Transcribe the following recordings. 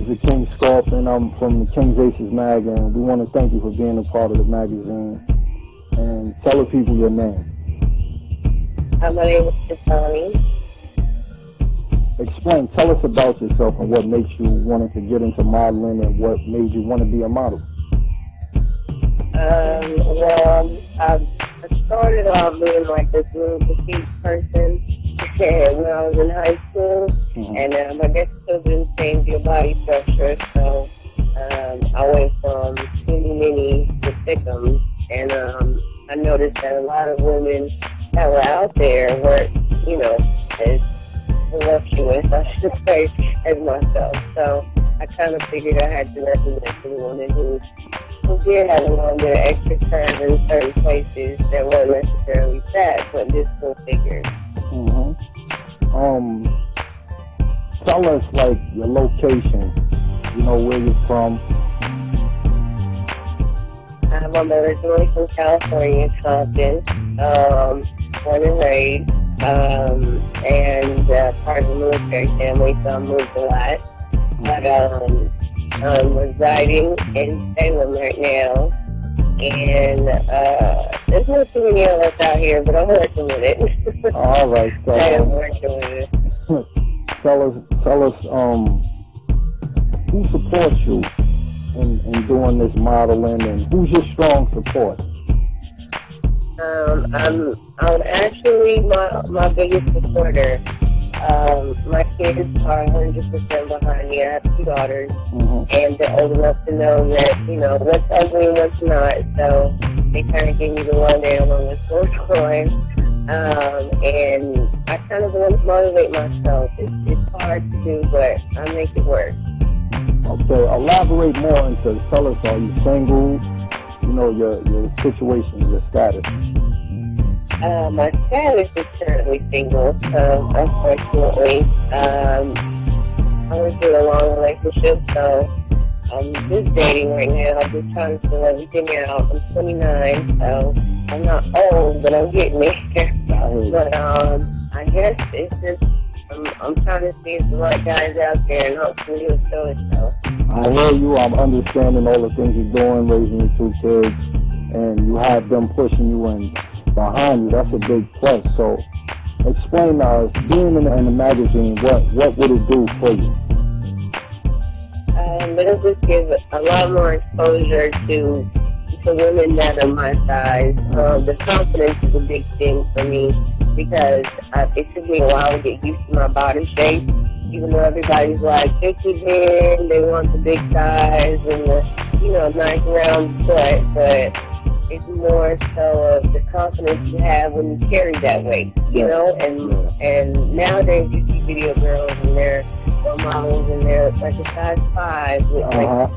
This is King Scorpion. I'm from the King's Aces mag, and we want to thank you for being a part of the magazine. And tell the people your name. My name is Tiffany. Explain, tell us about yourself and what makes you want to get into modeling and what made you want to be a model. Well, I started off being like this little petite person when I was in high school, and I guess children change your body structure, so I went from skinny mini to thickums, and I noticed that a lot of women that were out there weren't, as voluptuous, I should say, as myself. So I kind of figured I had to represent the woman who did have a little bit of extra curve in certain places that weren't necessarily fat, but just full figures. Tell us, like, your location, where you're from. I'm originally from California, Compton, born and raised, and part of the military family, so I moved a lot. But I'm residing in Salem right now, and there's no too many of us out here, but I'm working with it. All right, so I am working with it. Tell us, who supports you in doing this modeling, and who's your strong support? I'm actually my biggest supporter. My kids are 100% behind me. I have 2 daughters, and they're old enough to know that, what's ugly and what's not. So they kind of give me the rundown on what's going on. And I kind of want to motivate myself. It's hard to do, but I make it work. Okay, elaborate more into, tell us, are you single? Your situation, your status. My status is currently single, unfortunately. I went through a long relationship, so I'm just dating right now. I'm just trying to fill everything out. I'm 29, so I'm not old, but I'm getting there. But I guess it's just, I'm trying to see if the right guy's out there, and hopefully he'll show himself. I hear you. I'm understanding all the things you're doing, raising your 2 kids, and you have them pushing you and behind you. That's a big plus. So explain to us, being in the magazine, what would it do for you? It'll just give a lot more exposure to women that are my size. The confidence is a big thing for me because it took me a while to get used to my body shape. Even though everybody's like, thick again, they want the big size and the, nice round butt, but it's more so of the confidence you have when you carry that weight, and nowadays you see video girls and they're models and they're like a size 5 with like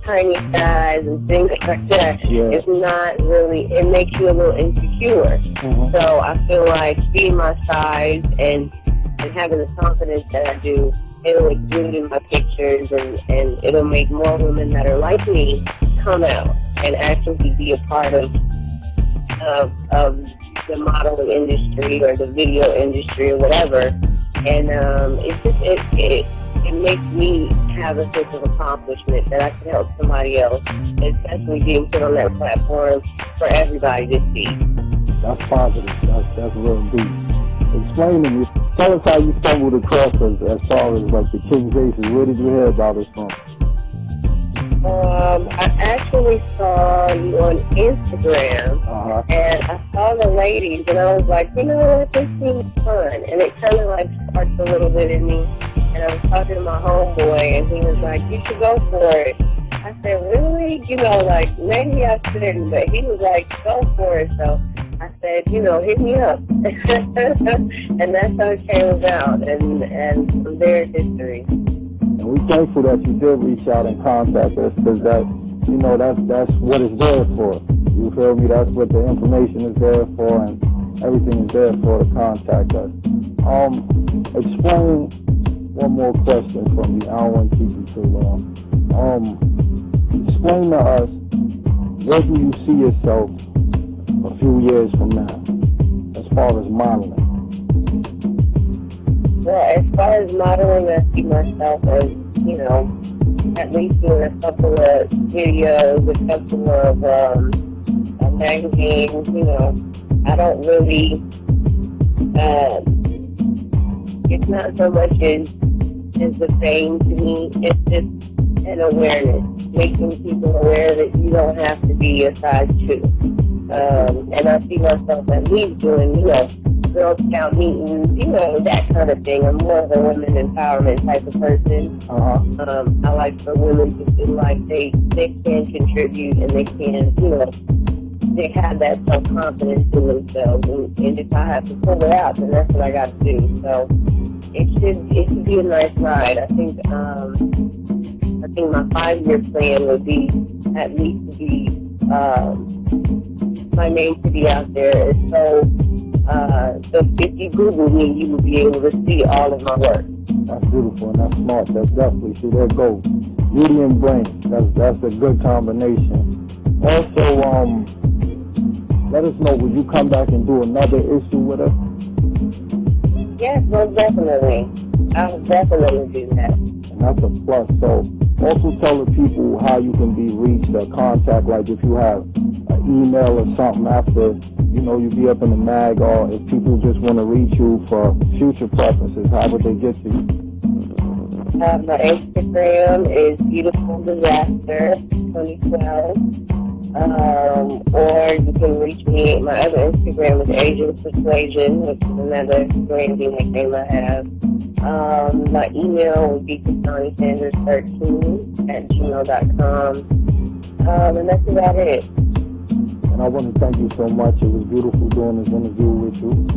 tiny thighs and things like that. It's not really, it makes you a little insecure. So I feel like being my size and having the confidence that I do, it'll exude in my pictures, and it'll make more women that are like me come out and actually be a part of the modeling industry or the video industry or whatever. And it makes me have a sense of accomplishment that I can help somebody else, especially being put on that platform for everybody to see. That's positive. That's real deep. Explain to me. Tell us how you stumbled across us as far as like the King's Aces. Where did you hear about us from? I actually saw you on Instagram, and I saw the ladies, and I was like, you know what, this seems fun. And it kind of like sparked a little bit in me. And I was talking to my homeboy, and he was like, you should go for it. I said, really? Like, maybe I shouldn't, but he was like, go for it. So I said, hit me up. And that's how it came about, and from there it's history. And we're thankful that you did reach out and contact us, because that's what it's there for. You feel me? That's what the information is there for, and everything is there for to contact us. Explain one more question from me. I don't want to keep you too long. Explain to us, where do you see yourself a few years from now, as far as modeling? Well, as far as modeling, I see myself as, at least doing a couple of videos, a couple of magazines. You know, I don't really. It's not so much as the fame to me. It's just an awareness, making people aware that you don't have to be a size 2. And I see myself at least doing, you know, Girl Scout meetings, you know, that kind of thing. I'm more of a women empowerment type of person. I like for women to feel like they can contribute and they can, you know, they have that self-confidence in themselves. And if I have to pull it out, then that's what I got to do. So it should be a nice ride. I think my 5-year plan would be at least to be my name to be out there. So if you Google me, you will be able to see all of my work. That's beautiful and that's smart. That's definitely, see, there goes beauty and brain. That's a good combination. Also, let us know, will you come back and do another issue with us? Yes, most definitely. I'll definitely do that. And that's a plus. So also tell the people how you can be reached or contact, like if you have an email or something after, you know, you be up in the mag, or if people just want to reach you for future purposes, how would they get to you? My Instagram is Beautiful Disaster 2012. Or you can reach me. My other Instagram is Azn Persazn, which is another branding nickname I have. My email would be KassaniSanders13@gmail.com. And that's about it. And I want to thank you so much. It was beautiful doing this interview with you.